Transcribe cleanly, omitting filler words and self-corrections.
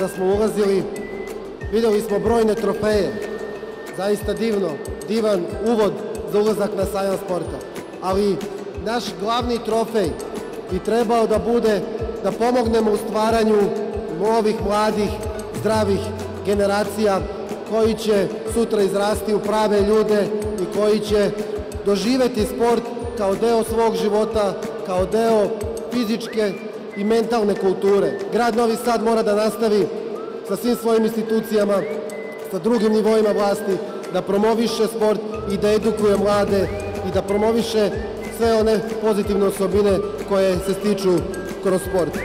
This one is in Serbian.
kada smo ulazili, vidjeli smo brojne trofeje. Zaista divan uvod za ulazak na sajam sporta. Ali naš glavni trofej bi trebao da bude da pomognemo u stvaranju novih, mladih, zdravih generacija koji će sutra izrasti u prave ljude i koji će doživeti sport kao deo svog života, kao deo fizičke i mentalne kulture. Grad Novi Sad mora da nastavi sa svim svojim institucijama, sa drugim nivoima vlasti, da promoviše sport i da edukuje mlade i da promoviše sve one pozitivne osobine koje se stiču kroz sport.